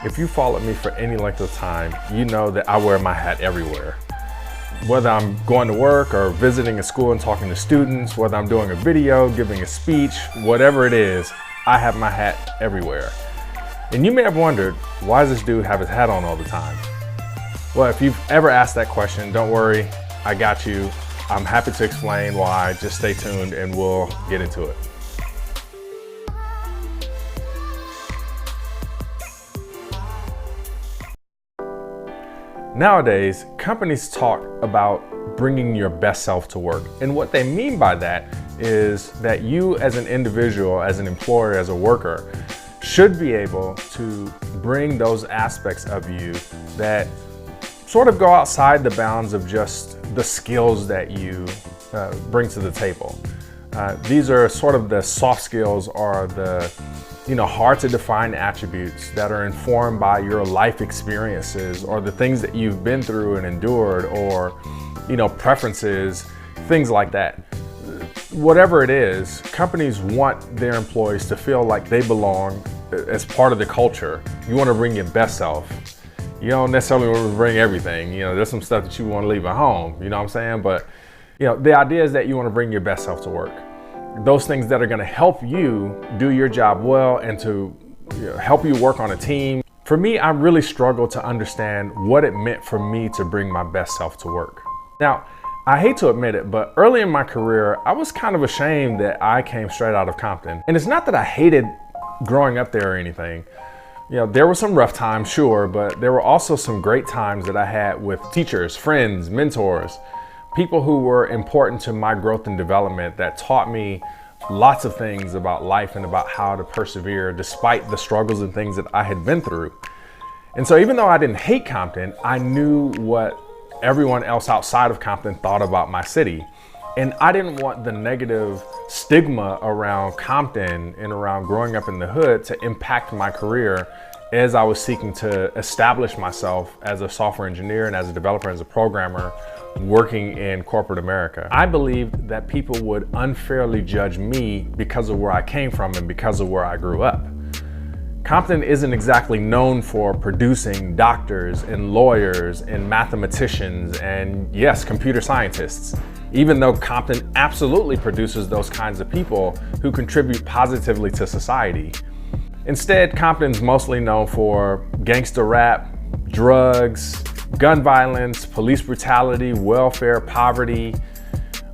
If you followed me for any length of time, you know that I wear my hat everywhere. Whether I'm going to work or visiting a school and talking to students, whether I'm doing a video, giving a speech, whatever it is, I have my hat everywhere. And you may have wondered, why does this dude have his hat on all the time? Well, if you've ever asked that question, don't worry, I got you. I'm happy to explain why. Just stay tuned and we'll get into it. Nowadays, companies talk about bringing your best self to work. And what they mean by that is that you as an individual, as an employer, as a worker, should be able to bring those aspects of you that sort of go outside the bounds of just the skills that you bring to the table. These are sort of the soft skills or the hard to define attributes that are informed by your life experiences or the things that you've been through and endured, or preferences, things like that. Whatever it is, companies want their employees to feel like they belong as part of the culture. You want to bring your best self. You don't necessarily want to bring everything. There's some stuff that you want to leave at home, you know what I'm saying? But the idea is that you want to bring your best self to work. Those things that are going to help you do your job well and to help you work on a team. For me, I really struggled to understand what it meant for me to bring my best self to work. Now, I hate to admit it, but early in my career, I was kind of ashamed that I came straight out of Compton. And it's not that I hated growing up there or anything. There were some rough times, sure, but there were also some great times that I had with teachers, friends, mentors, people who were important to my growth and development that taught me lots of things about life and about how to persevere despite the struggles and things that I had been through. And so even though I didn't hate Compton, I knew what everyone else outside of Compton thought about my city. And I didn't want the negative stigma around Compton and around growing up in the hood to impact my career as I was seeking to establish myself as a software engineer and as a developer, as a programmer, working in corporate America. I believed that people would unfairly judge me because of where I came from and because of where I grew up. Compton isn't exactly known for producing doctors and lawyers and mathematicians and, yes, computer scientists, even though Compton absolutely produces those kinds of people who contribute positively to society. Instead, Compton's mostly known for gangster rap, drugs, gun violence, police brutality, welfare, poverty,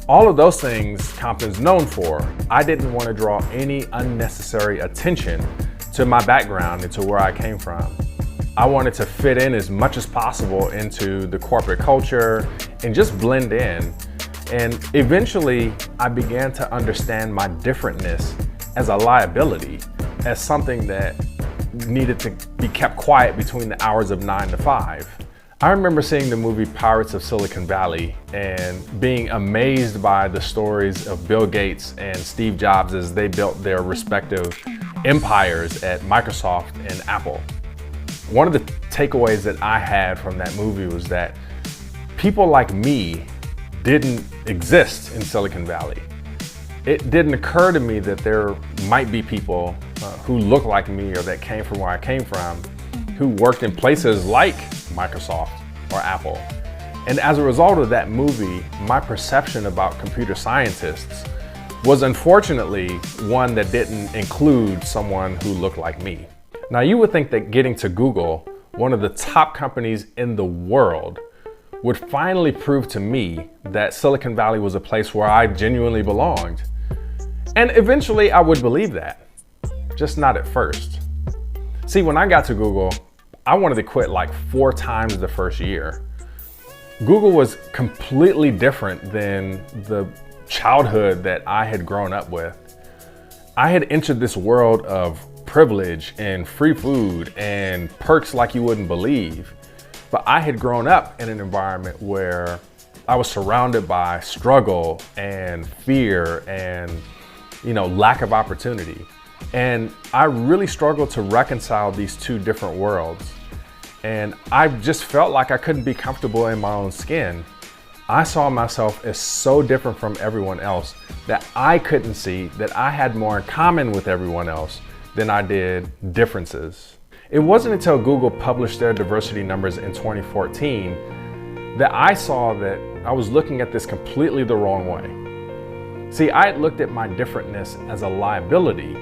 all of those things Compton's known for. I didn't want to draw any unnecessary attention to my background and to where I came from. I wanted to fit in as much as possible into the corporate culture and just blend in. And eventually, I began to understand my differentness as a liability, as something that needed to be kept quiet between the hours of 9 to 5. I remember seeing the movie Pirates of Silicon Valley and being amazed by the stories of Bill Gates and Steve Jobs as they built their respective empires at Microsoft and Apple. One of the takeaways that I had from that movie was that people like me didn't exist in Silicon Valley. It didn't occur to me that there might be people who look like me or that came from where I came from, who worked in places like Microsoft or Apple. And as a result of that movie, my perception about computer scientists was unfortunately one that didn't include someone who looked like me. Now, you would think that getting to Google, one of the top companies in the world, would finally prove to me that Silicon Valley was a place where I genuinely belonged. And eventually I would believe that, just not at first. See, when I got to Google, I wanted to quit like 4 times the first year. Google was completely different than the childhood that I had grown up with. I had entered this world of privilege and free food and perks like you wouldn't believe. But I had grown up in an environment where I was surrounded by struggle and fear and, lack of opportunity. And I really struggled to reconcile these two different worlds. And I just felt like I couldn't be comfortable in my own skin. I saw myself as so different from everyone else that I couldn't see that I had more in common with everyone else than I did differences. It wasn't until Google published their diversity numbers in 2014 that I saw that I was looking at this completely the wrong way. See, I had looked at my differentness as a liability,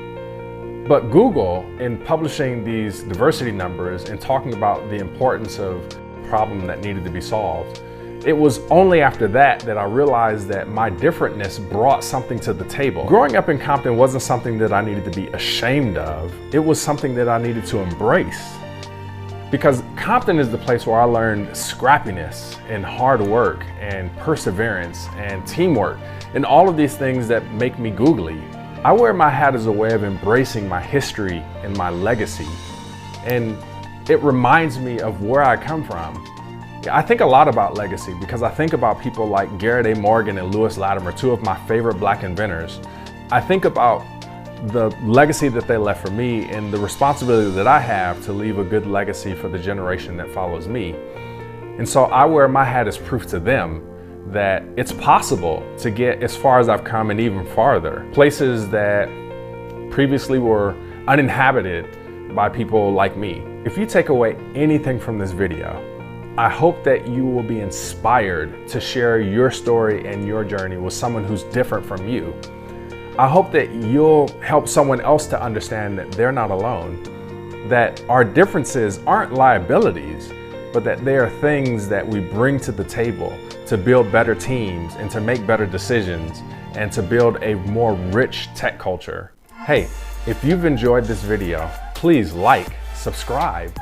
but Google, in publishing these diversity numbers and talking about the importance of the problem that needed to be solved, it was only after that I realized that my differentness brought something to the table. Growing up in Compton wasn't something that I needed to be ashamed of. It was something that I needed to embrace. Because Compton is the place where I learned scrappiness and hard work and perseverance and teamwork and all of these things that make me googly. I wear my hat as a way of embracing my history and my legacy. And it reminds me of where I come from. I think a lot about legacy because I think about people like Garrett A. Morgan and Lewis Latimer, two of my favorite Black inventors. I think about the legacy that they left for me and the responsibility that I have to leave a good legacy for the generation that follows me. And so I wear my hat as proof to them that it's possible to get as far as I've come and even farther. Places that previously were uninhabited by people like me. If you take away anything from this video, I hope that you will be inspired to share your story and your journey with someone who's different from you. I hope that you'll help someone else to understand that they're not alone, that our differences aren't liabilities, but that they are things that we bring to the table to build better teams and to make better decisions and to build a more rich tech culture. Hey, if you've enjoyed this video, please like, subscribe,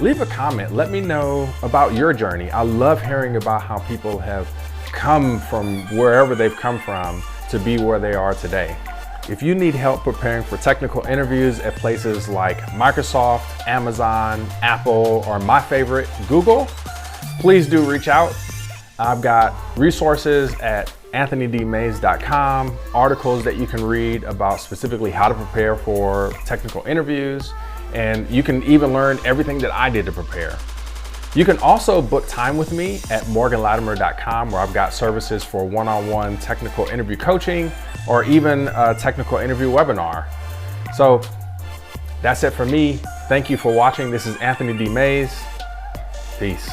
leave a comment. Let me know about your journey. I love hearing about how people have come from wherever they've come from to be where they are today. If you need help preparing for technical interviews at places like Microsoft, Amazon, Apple, or my favorite, Google, please do reach out. I've got resources at anthonydmays.com, articles that you can read about specifically how to prepare for technical interviews, and you can even learn everything that I did to prepare. You can also book time with me at morganlatimer.com, where I've got services for one-on-one technical interview coaching or even a technical interview webinar. So that's it for me. Thank you for watching. This is Anthony D. Mays. Peace.